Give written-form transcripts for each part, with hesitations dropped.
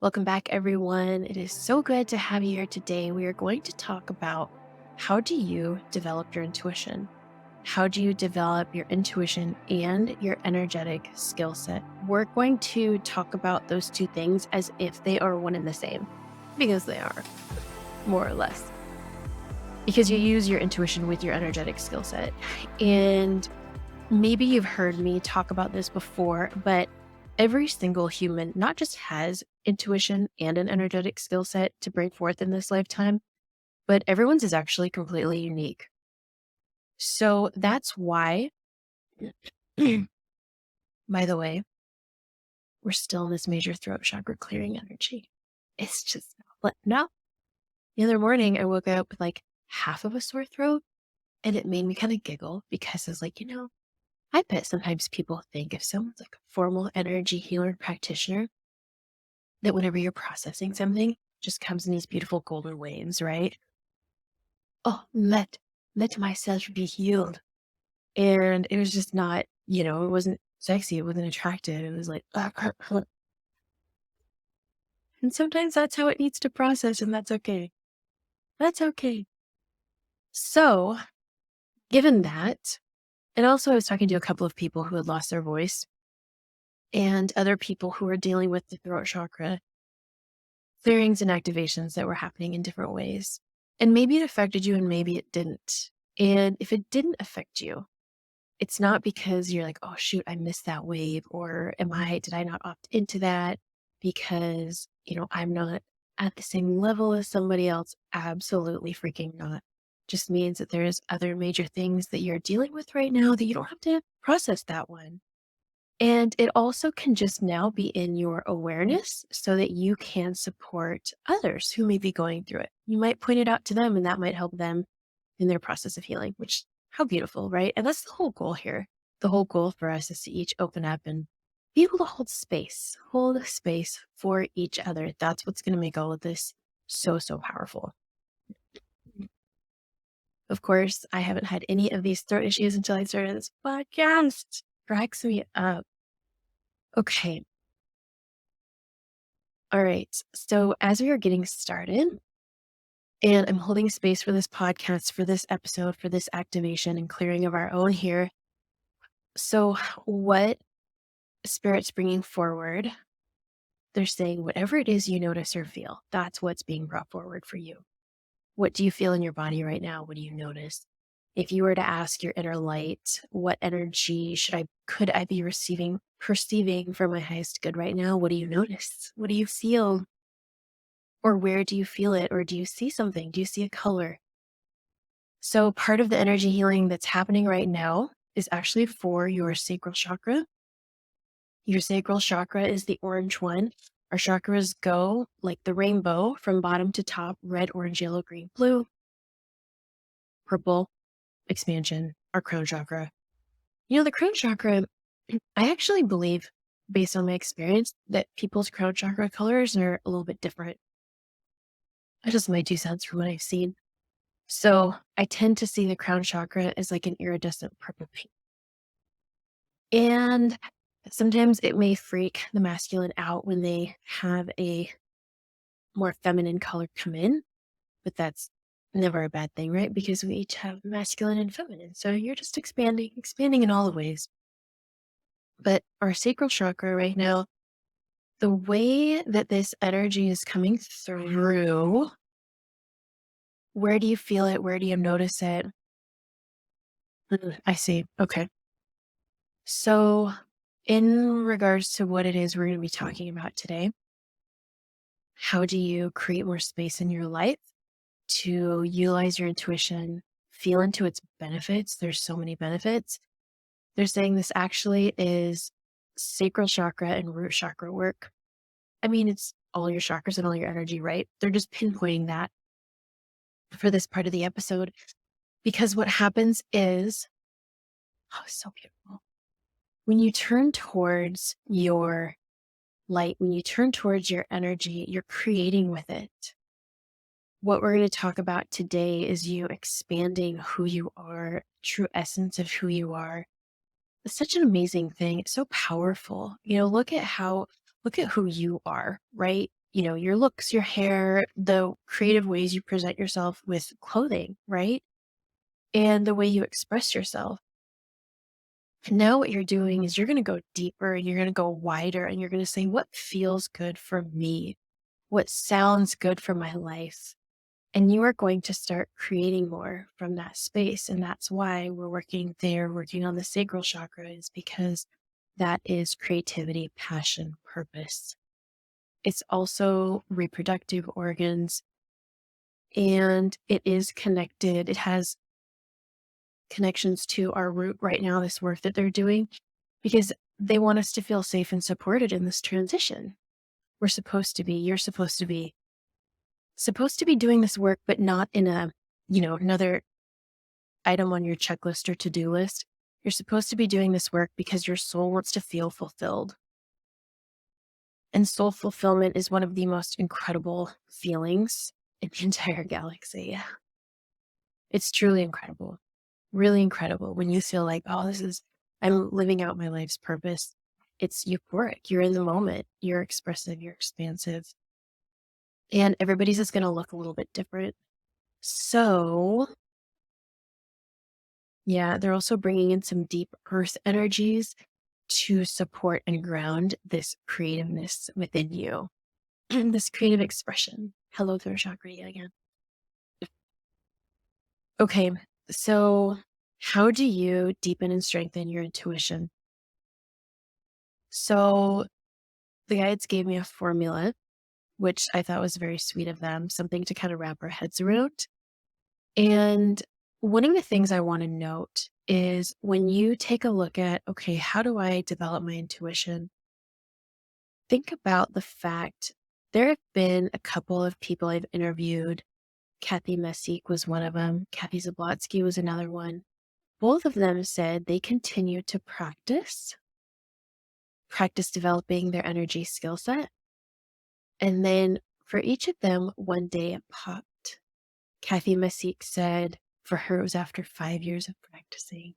Welcome back, everyone. It is so good to have you here today. We are going to talk about how do you develop your intuition? How do you develop your intuition and your energetic skill set? We're going to talk about those two things as if they are one and the same, because they are, more or less. Because you use your intuition with your energetic skill set. And maybe you've heard me talk about this before, but every single human not just has intuition and an energetic skill set to bring forth in this lifetime, but everyone's is actually completely unique. So that's why, by the way, we're still in this major throat chakra clearing energy. It's just not letting up. The other morning, I woke up with like half of a sore throat, and it made me kind of giggle because I was like, I bet sometimes people think if someone's like a formal energy healer and practitioner, that whenever you're processing something, it just comes in these beautiful golden waves, right? Oh, let myself be healed. And it was just not, it wasn't sexy, it wasn't attractive. It was like, and sometimes that's how it needs to process, and that's okay. That's okay. So, given that, and also I was talking to a couple of people who had lost their voice and other people who were dealing with the throat chakra clearings and activations that were happening in different ways. And maybe it affected you and maybe it didn't. And if it didn't affect you, it's not because you're like, oh shoot, I missed that wave, or did I not opt into that because, I'm not at the same level as somebody else? Absolutely freaking not. Just means that there's other major things that you're dealing with right now that you don't have to process that one. And it also can just now be in your awareness so that you can support others who may be going through it. You might point it out to them and that might help them in their process of healing, which how beautiful, right? And that's the whole goal here. The whole goal for us is to each open up and be able to hold space for each other. That's what's going to make all of this so, so powerful. Of course, I haven't had any of these throat issues until I started this podcast. Cracks me up. Okay. All right. So as we are getting started, and I'm holding space for this podcast, for this episode, for this activation and clearing of our own here. So what Spirit's bringing forward, they're saying whatever it is you notice or feel, that's what's being brought forward for you. What do you feel in your body right now? What do you notice? If you were to ask your inner light, what energy could I be perceiving for my highest good right now? What do you notice? What do you feel? Or where do you feel it? Or do you see something? Do you see a color? So part of the energy healing that's happening right now is actually for your sacral chakra. Your sacral chakra is the orange one. Our chakras go like the rainbow from bottom to top: red, orange, yellow, green, blue, purple, expansion, our crown chakra. The crown chakra, I actually believe, based on my experience, that people's crown chakra colors are a little bit different. That's just my 2 cents from what I've seen. So I tend to see the crown chakra as like an iridescent purple pink. And sometimes it may freak the masculine out when they have a more feminine color come in, but that's never a bad thing, right? Because we each have masculine and feminine. So you're just expanding in all the ways. But our sacral chakra right now, the way that this energy is coming through, where do you feel it? Where do you notice it? I see. Okay. So, in regards to what it is we're going to be talking about today, how do you create more space in your life to utilize your intuition, feel into its benefits? There's so many benefits. They're saying this actually is sacral chakra and root chakra work. I mean, it's all your chakras and all your energy, right? They're just pinpointing that for this part of the episode because what happens is, oh, so beautiful. When you turn towards your light, when you turn towards your energy, you're creating with it. What we're going to talk about today is you expanding who you are, true essence of who you are. It's such an amazing thing. It's so powerful. Look at who you are, right? your looks, your hair, the creative ways you present yourself with clothing, right? And the way you express yourself. And now what you're doing is you're going to go deeper and you're going to go wider and you're going to say, what feels good for me? What sounds good for my life? And you are going to start creating more from that space. And that's why we're working there, working on the sacral chakra, is because that is creativity, passion, purpose. It's also reproductive organs, and it is connected. It has connections to our root right now, this work that they're doing, because they want us to feel safe and supported in this transition. You're supposed to be doing this work, but not in a, another item on your checklist or to-do list. You're supposed to be doing this work because your soul wants to feel fulfilled. And soul fulfillment is one of the most incredible feelings in the entire galaxy. It's truly incredible, really incredible when you feel like, oh, I'm living out my life's purpose. It's euphoric. You're in the moment. You're expressive. You're expansive. And everybody's is going to look a little bit different. So, yeah, they're also bringing in some deep earth energies to support and ground this creativeness within you, this creative expression. Hello, throat chakra again. Okay, so how do you deepen and strengthen your intuition? So the guides gave me a formula, which I thought was very sweet of them, something to kind of wrap our heads around. And one of the things I want to note is when you take a look at, okay, how do I develop my intuition? Think about the fact there have been a couple of people I've interviewed. Kathy Messick was one of them. Kathy Zablotsky was another one. Both of them said they continue to practice developing their energy skill set. And then for each of them, one day it popped. Kathy Messick said for her, it was after 5 years of practicing.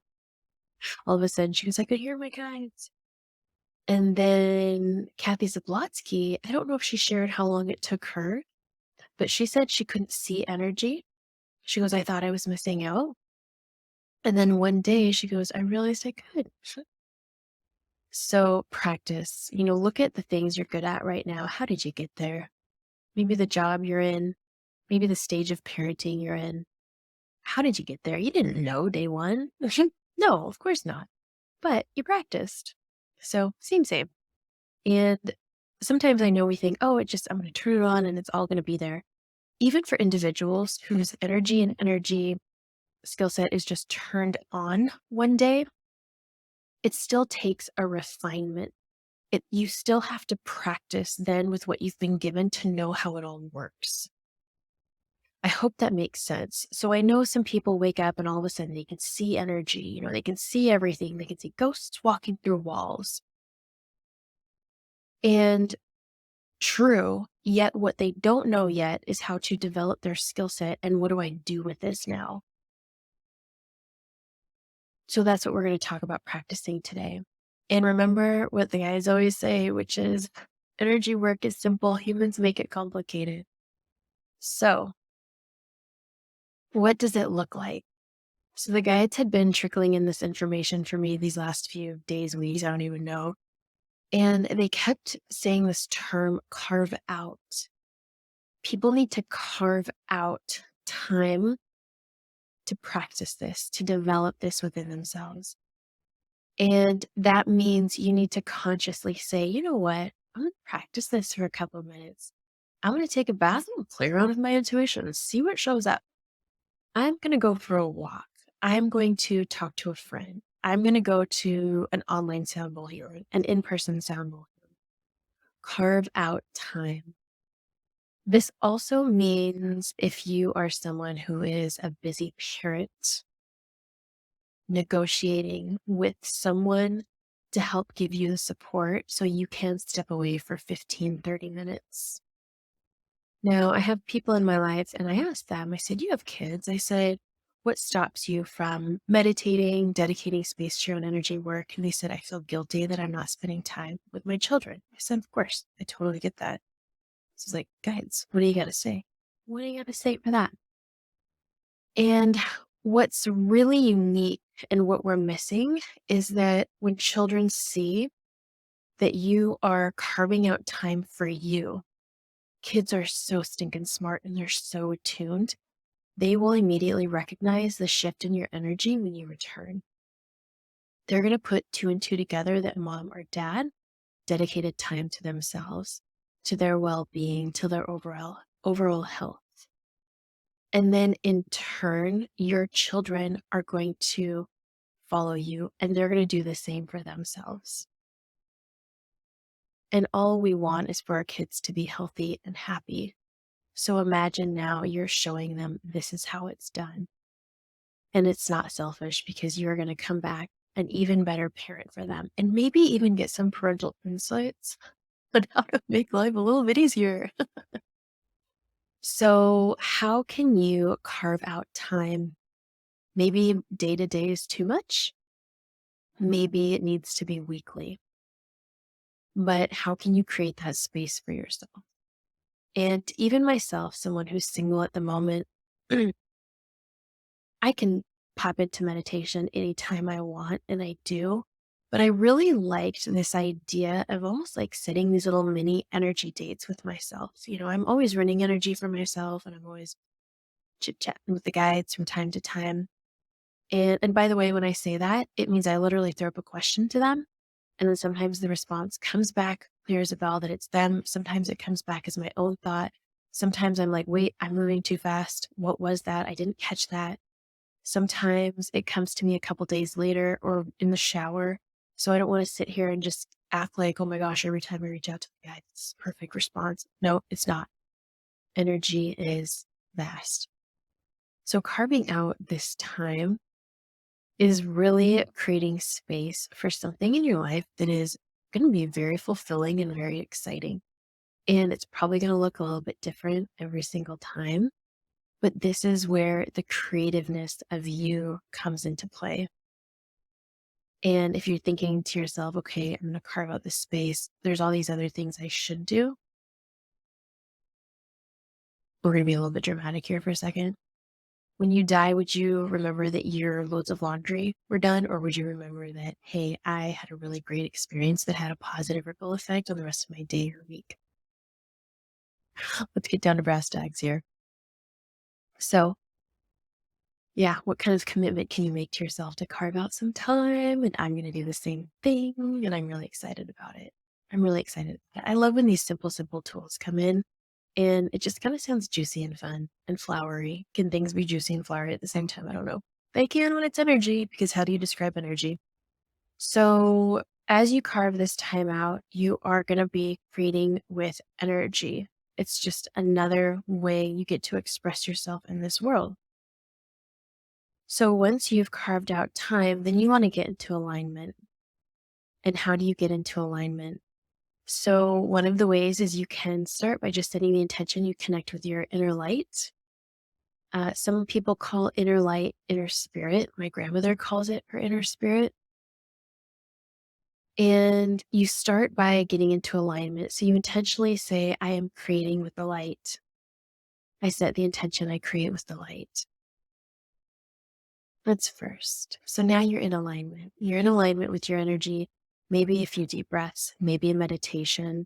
All of a sudden, she goes, I could hear my guides. And then Kathy Zablotsky, I don't know if she shared how long it took her, but she said she couldn't see energy. She goes, I thought I was missing out. And then one day she goes, I realized I could. So practice, look at the things you're good at right now. How did you get there? Maybe the job you're in, maybe the stage of parenting you're in. How did you get there? You didn't know day one. No, of course not. But you practiced. So same. And sometimes I know we think, oh, I'm going to turn it on and it's all going to be there. Even for individuals whose energy skill set is just turned on one day, it still takes a refinement. You still have to practice then with what you've been given to know how it all works. I hope that makes sense. So I know some people wake up and all of a sudden they can see energy, they can see everything. They can see ghosts walking through walls. And true, yet what they don't know yet is how to develop their skill set and what do I do with this now? So that's what we're going to talk about practicing today. And remember what the guys always say, which is energy work is simple. Humans make it complicated. So what does it look like? So the guides had been trickling in this information for me these last few days, weeks, I don't even know. And they kept saying this term, carve out. People need to carve out time to practice this, to develop this within themselves. And that means you need to consciously say, you know what? I'm going to practice this for a couple of minutes. I'm going to take a bath and play around with my intuition and see what shows up. I'm going to go for a walk. I'm going to talk to a friend. I'm going to go to an online sound bowl here, an in-person sound bowl. Carve out time. This also means if you are someone who is a busy parent, negotiating with someone to help give you the support so you can step away for 15, 30 minutes. Now, I have people in my life and I asked them, I said, you have kids. I said, what stops you from meditating, dedicating space to your own energy work? And they said, I feel guilty that I'm not spending time with my children. I said, of course, I totally get that. It's like, guys, what do you got to say? What do you got to say for that? And what's really unique and what we're missing is that when children see that you are carving out time for you, kids are so stinking smart and they're so attuned. They will immediately recognize the shift in your energy when you return. They're going to put two and two together that mom or dad dedicated time to themselves, to their well-being, to their overall health. And then in turn, your children are going to follow you and they're going to do the same for themselves. And all we want is for our kids to be healthy and happy. So imagine now you're showing them this is how it's done. And it's not selfish because you're going to come back an even better parent for them and maybe even get some parental insights on how to make life a little bit easier. So, how can you carve out time? Maybe day to day is too much. Maybe it needs to be weekly. But how can you create that space for yourself? And even myself, someone who's single at the moment, I can pop into meditation anytime I want, and I do. But I really liked this idea of almost like setting these little mini energy dates with myself. I'm always running energy for myself and I'm always chit chatting with the guides from time to time. And by the way, when I say that, it means I literally throw up a question to them. And then sometimes the response comes back clear as a bell that it's them. Sometimes it comes back as my own thought. Sometimes I'm like, wait, I'm moving too fast. What was that? I didn't catch that. Sometimes it comes to me a couple days later or in the shower. So I don't want to sit here and just act like, oh my gosh, every time I reach out to the guy, it's a perfect response. No, it's not. Energy is vast. So carving out this time is really creating space for something in your life that is going to be very fulfilling and very exciting. And it's probably going to look a little bit different every single time. But this is where the creativeness of you comes into play. And if you're thinking to yourself, okay, I'm going to carve out this space, there's all these other things I should do. We're going to be a little bit dramatic here for a second. When you die, would you remember that your loads of laundry were done? Or would you remember that, hey, I had a really great experience that had a positive ripple effect on the rest of my day or week? Let's get down to brass tacks here. So, yeah, what kind of commitment can you make to yourself to carve out some time? And I'm going to do the same thing. And I'm really excited about it. I'm really excited about it. I love when these simple tools come in and it just kind of sounds juicy and fun and flowery. Can things be juicy and flowery at the same time? I don't know. They can when it's energy, because how do you describe energy? So as you carve this time out, you are going to be creating with energy. It's just another way you get to express yourself in this world. So once you've carved out time, then you want to get into alignment. And how do you get into alignment? So one of the ways is you can start by just setting the intention you connect with your inner light. Some people call inner light inner spirit. My grandmother calls it her inner spirit. And you start by getting into alignment. So you intentionally say, I am creating with the light. I set the intention, I create with the light. That's first. So now you're in alignment. You're in alignment with your energy. Maybe a few deep breaths, maybe a meditation,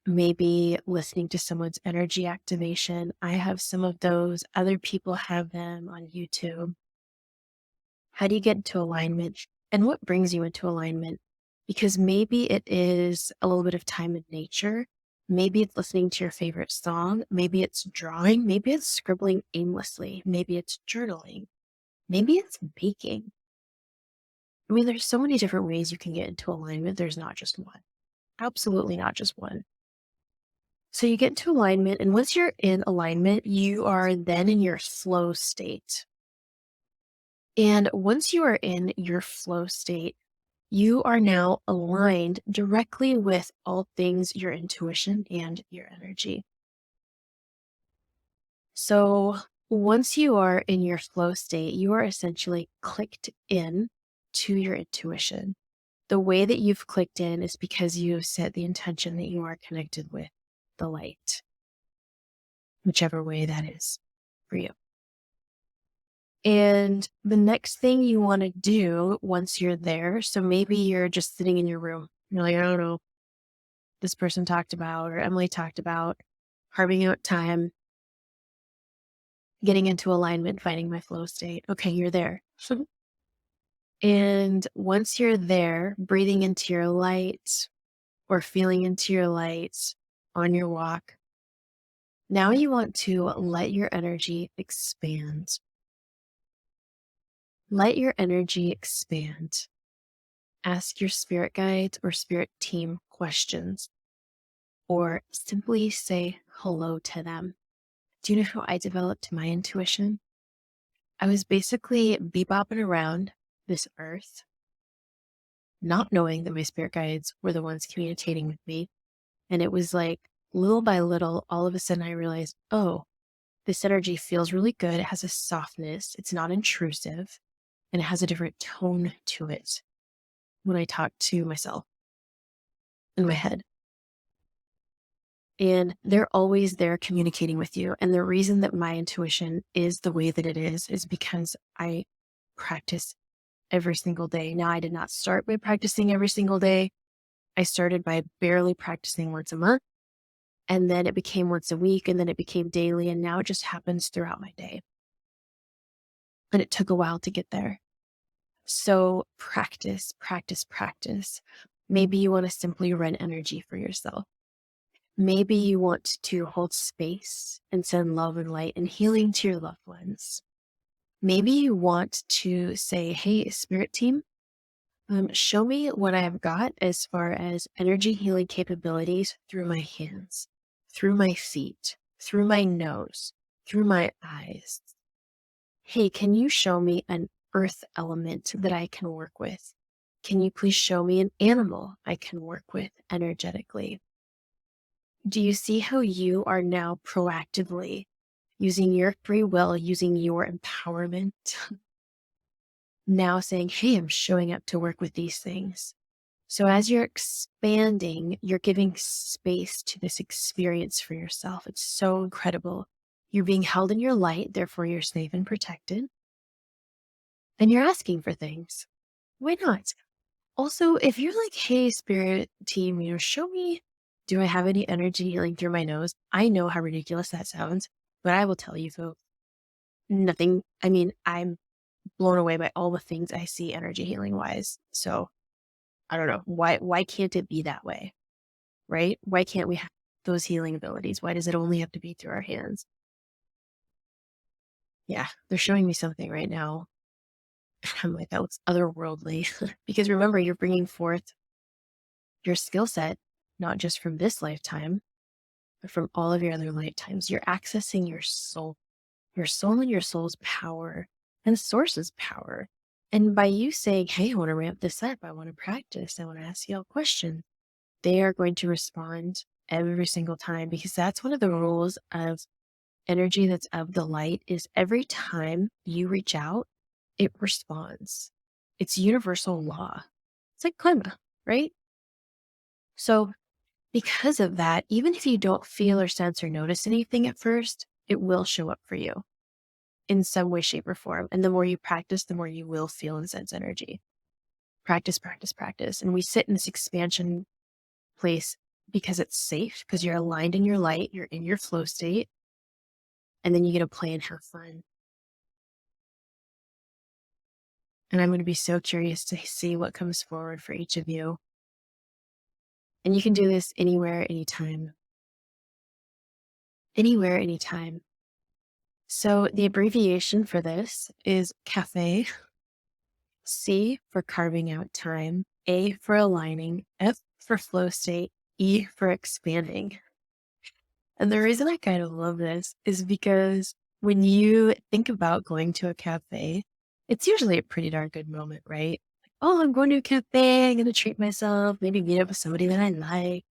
maybe listening to someone's energy activation. I have some of those. Other people have them on YouTube. How do you get into alignment? And what brings you into alignment? Because maybe it is a little bit of time in nature. Maybe it's listening to your favorite song. Maybe it's drawing. Maybe it's scribbling aimlessly. Maybe it's journaling. Maybe it's baking. I mean, there's so many different ways you can get into alignment. There's not just one. Absolutely not just one. So you get into alignment, and once you're in alignment, you are then in your flow state. And once you are in your flow state, you are now aligned directly with all things your intuition and your energy. So once you are in your flow state, you are essentially clicked in to your intuition. The way that you've clicked in is because you set the intention that you are connected with the light. whichever way that is for you. And the next thing you want to do once you're there, so maybe you're just sitting in your room. You're like, I don't know, this person talked about, or Emily talked about carving out time, getting into alignment, finding my flow state. Okay, you're there. And once you're there, breathing into your light or feeling into your light on your walk, now you want to let your energy expand. Let your energy expand. Ask your spirit guides or spirit team questions, or simply say hello to them. Do you know how I developed my intuition? I was basically bebopping around this earth, not knowing that my spirit guides were the ones communicating with me. And it was like little by little, all of a sudden I realized, oh, this energy feels really good. It has a softness. It's not intrusive, and it has a different tone to it when I talk to myself in my head. And they're always there communicating with you. And the reason that my intuition is the way that it is because I practice every single day. Now, I did not start by practicing every single day. I started by barely practicing once a month, and then it became once a week, and then it became daily. And now it just happens throughout my day. And it took a while to get there. So practice, practice, practice. Maybe you want to simply run energy for yourself. Maybe you want to hold space and send love and light and healing to your loved ones. Maybe you want to say, hey, spirit team, show me what I have got as far as energy healing capabilities through my hands, through my feet, through my nose, through my eyes. Hey, can you show me an earth element that I can work with? Can you please show me an animal I can work with energetically? Do you see how you are now proactively using your free will, using your empowerment, now saying, hey, I'm showing up to work with these things. So as you're expanding, you're giving space to this experience for yourself. It's so incredible. You're being held in your light, therefore you're safe and protected. And you're asking for things. Why not? Also, if you're like, hey, spirit team, show me, do I have any energy healing through my nose? I know how ridiculous that sounds, but I will tell you, folks, nothing. I mean, I'm blown away by all the things I see energy healing wise. So I don't know why can't it be that way, right? Why can't we have those healing abilities? Why does it only have to be through our hands? Yeah, they're showing me something right now. I'm like, that looks otherworldly. Because remember, you're bringing forth your skill set, not just from this lifetime, but from all of your other lifetimes. You're accessing your soul and your soul's power and source's power. And by you saying, hey, I want to ramp this up, I want to practice, I want to ask you all questions, they are going to respond every single time, because that's one of the rules of energy that's of the light is every time you reach out, it responds. It's universal law. It's like karma, right? So because of that, even if you don't feel or sense or notice anything at first, it will show up for you in some way, shape, or form. And the more you practice, the more you will feel and sense energy. Practice, practice, practice. And we sit in this expansion place because it's safe, because you're aligned in your light, you're in your flow state, and then you get to play and have fun. And I'm going to be so curious to see what comes forward for each of you. And you can do this anywhere, anytime. Anywhere, anytime. So the abbreviation for this is CAFE, C for carving out time, A for aligning, F for flow state, E for expanding. And the reason I kind of love this is because when you think about going to a cafe, it's usually a pretty darn good moment, right? Like, oh, I'm going to a cafe, I'm going to treat myself, maybe meet up with somebody that I like,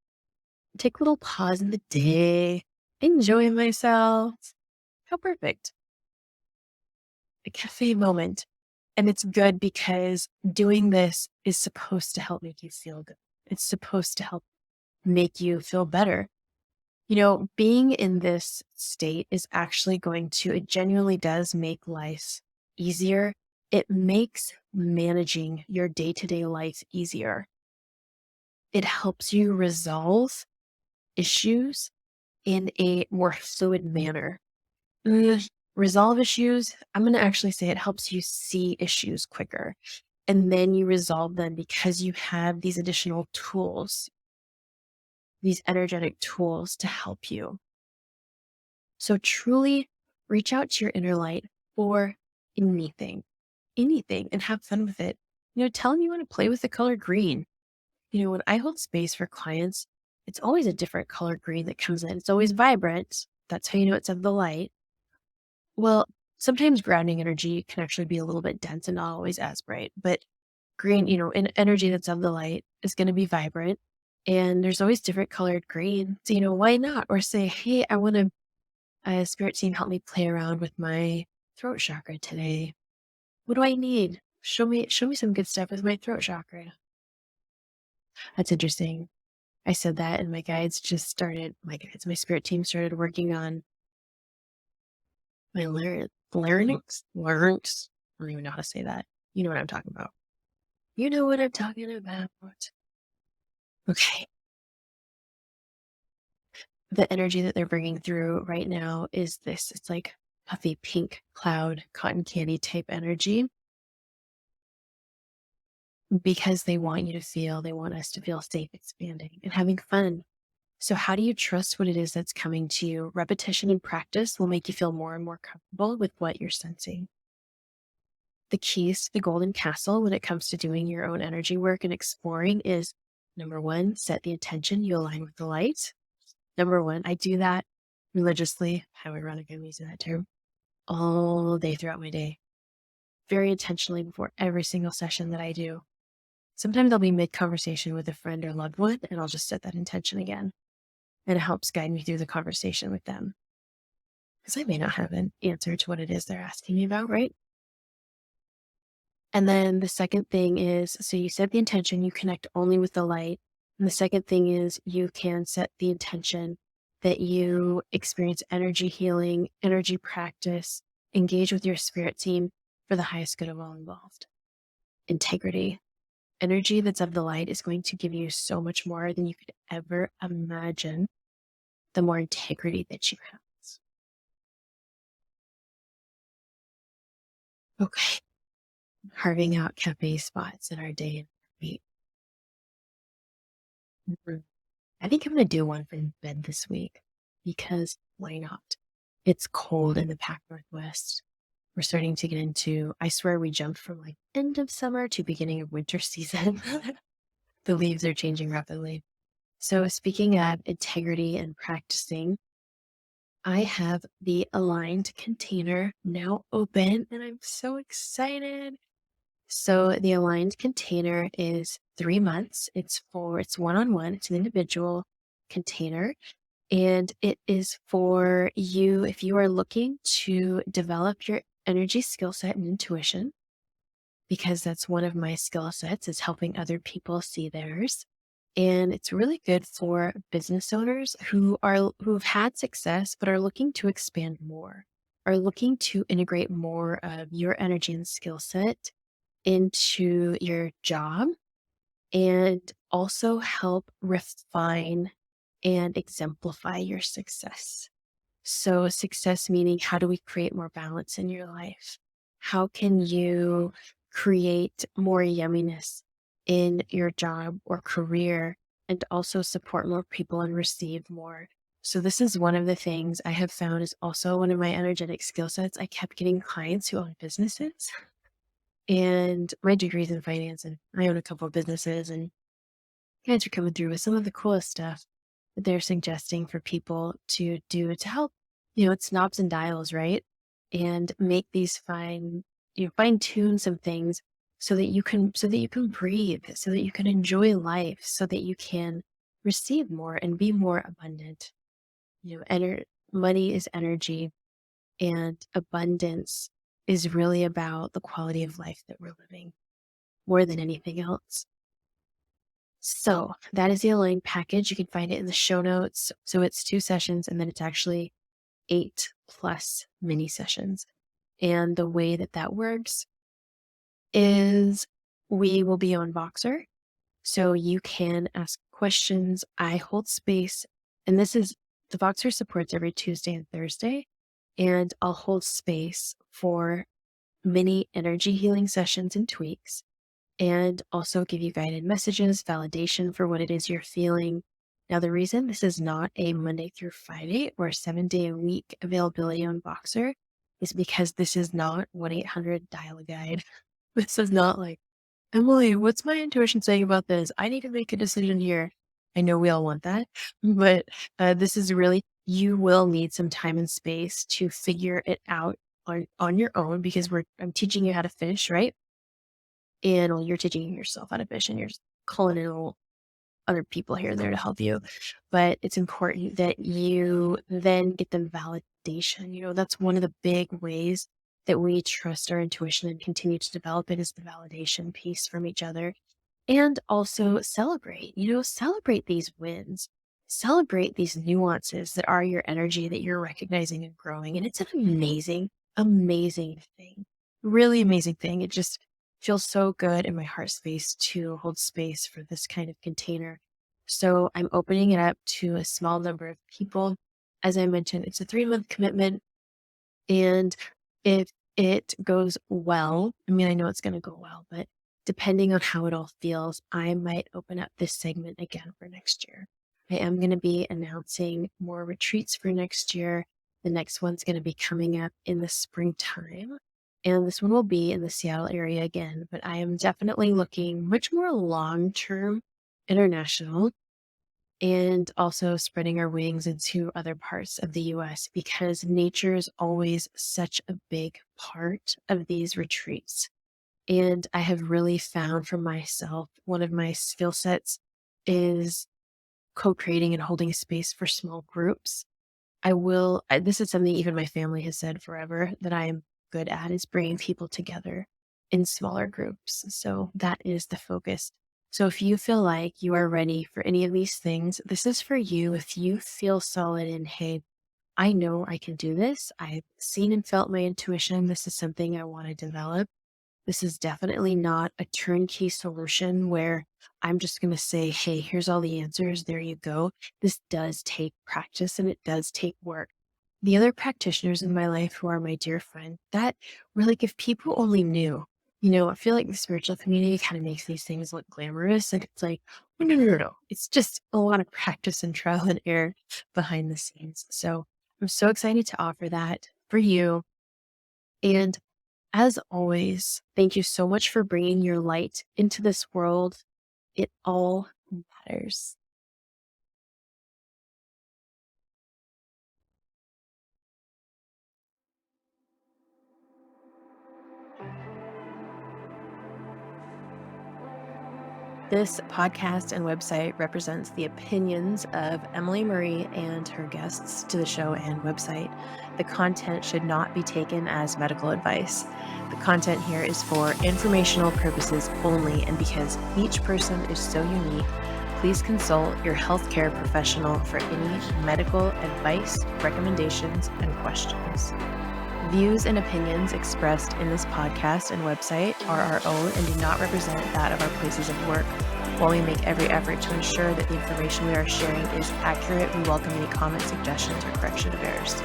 take a little pause in the day, enjoy myself. How perfect. A cafe moment. And it's good because doing this is supposed to help make you feel good. It's supposed to help make you feel better. Being in this state is actually it genuinely does make life easier. It makes managing your day to day life easier. It helps you resolve issues in a more fluid manner. Resolve issues, I'm going to actually say it helps you see issues quicker. And then you resolve them because you have these additional tools, these energetic tools to help you. So truly reach out to your inner light for anything, anything, and have fun with it. Tell them you want to play with the color green. When I hold space for clients, it's always a different color green that comes in. It's always vibrant. That's how you know it's of the light. Well, sometimes grounding energy can actually be a little bit dense and not always as bright, but green, an energy that's of the light is going to be vibrant. And there's always different colored green. So, why not? Or say, hey, I want to spirit team help me play around with my throat chakra today. What do I need? Show me some good stuff with my throat chakra. That's interesting. I said that and my spirit team started working on my larynx. I don't even know how to say that. You know what I'm talking about. You know what I'm talking about. Okay. The energy that they're bringing through right now is this. It's like puffy pink cloud, cotton candy type energy because they want us to feel safe, expanding, and having fun. So, how do you trust what it is that's coming to you? Repetition and practice will make you feel more and more comfortable with what you're sensing. The keys to the golden castle when it comes to doing your own energy work and exploring is number one, set the intention, you align with the light. Number one, I do that religiously. How ironic I'm using that term all day throughout my day, very intentionally before every single session that I do. Sometimes I'll be mid conversation with a friend or loved one, and I'll just set that intention again. And it helps guide me through the conversation with them because I may not have an answer to what it is they're asking me about, right? And then the second thing is so you set the intention, you connect only with the light. And the second thing is you can set the intention that you experience energy healing, energy practice, engage with your spirit team for the highest good of all involved. Integrity. Energy that's of the light is going to give you so much more than you could ever imagine, the more integrity that you have. Okay. Carving out cafe spots in our day and week. Mhm. I think I'm going to do one from bed this week because why not? It's cold in the Pac Northwest. We're starting to get into, I swear we jumped from like end of summer to beginning of winter season. The leaves are changing rapidly. So, speaking of integrity and practicing, I have the aligned container now open and I'm so excited. So, the aligned container is 3 months. It's one on one, it's an individual container. And it is for you if you are looking to develop your energy skill set and intuition, because that's one of my skill sets is helping other people see theirs. And it's really good for business owners who've had success but are looking to expand more, are looking to integrate more of your energy and skill set into your job and also help refine and exemplify your success. So, success meaning how do we create more balance in your life? How can you create more yumminess in your job or career and also support more people and receive more? So, this is one of the things I have found is also one of my energetic skill sets. I kept getting clients who own businesses, and my degree's in finance, and I own a couple of businesses, and guys are coming through with some of the coolest stuff that they're suggesting for people to do to help, it's knobs and dials, right? And make these fine tune some things so that you can breathe, so that you can enjoy life, so that you can receive more and be more abundant. Money is energy, and abundance is really about the quality of life that we're living more than anything else. So that is the Align package. You can find it in the show notes. So it's 2 sessions, and then it's actually 8+ mini sessions. And the way that that works is we will be on Voxer. So you can ask questions. I hold space. And this is the Voxer supports every Tuesday and Thursday. And I'll hold space for mini energy healing sessions and tweaks, and also give you guided messages, validation for what it is you're feeling. Now, the reason this is not a Monday through Friday or 7-day a week availability on Voxer is because this is not 1-800 dial a guide. This is not like, Emily, what's my intuition saying about this? I need to make a decision here. I know we all want that, but this is really, you will need some time and space to figure it out on your own, because I'm teaching you how to fish, right? And well, you're teaching yourself how to fish, and you're just calling in other people here and there to help you. But it's important that you then get the validation. That's one of the big ways that we trust our intuition and continue to develop it, is the validation piece from each other. And also celebrate these wins, celebrate these nuances that are your energy that you're recognizing and growing. And it's an amazing, amazing thing, really amazing thing. It just feels so good in my heart space to hold space for this kind of container. So I'm opening it up to a small number of people. As I mentioned, it's a 3-month commitment. And if it goes well, I mean, I know it's going to go well, but depending on how it all feels, I might open up this segment again for next year. I am going to be announcing more retreats for next year. The next one's going to be coming up in the springtime. And this one will be in the Seattle area again, but I am definitely looking much more long-term, international, and also spreading our wings into other parts of the US, because nature is always such a big part of these retreats. And I have really found for myself, one of my skill sets is co-creating and holding space for small groups. This is something even my family has said forever that I am good at, is bringing people together in smaller groups. So that is the focus. So if you feel like you are ready for any of these things, this is for you. If you feel solid in, hey, I know I can do this. I've seen and felt my intuition. This is something I want to develop. This is definitely not a turnkey solution where I'm just going to say, hey, here's all the answers. There you go. This does take practice and it does take work. The other practitioners in my life who are my dear friend, that were like, if people only knew, I feel like the spiritual community kind of makes these things look glamorous. And it's like, oh, no, no, no, no. It's just a lot of practice and trial and error behind the scenes. So I'm so excited to offer that for you. And as always, thank you so much for bringing your light into this world. It all matters. This podcast and website represents the opinions of Emily Marie and her guests to the show and website. The content should not be taken as medical advice. The content here is for informational purposes only, and because each person is so unique, please consult your healthcare professional for any medical advice, recommendations, and questions. Views and opinions expressed in this podcast and website are our own and do not represent that of our places of work. While we make every effort to ensure that the information we are sharing is accurate, we welcome any comments, suggestions, or correction of errors.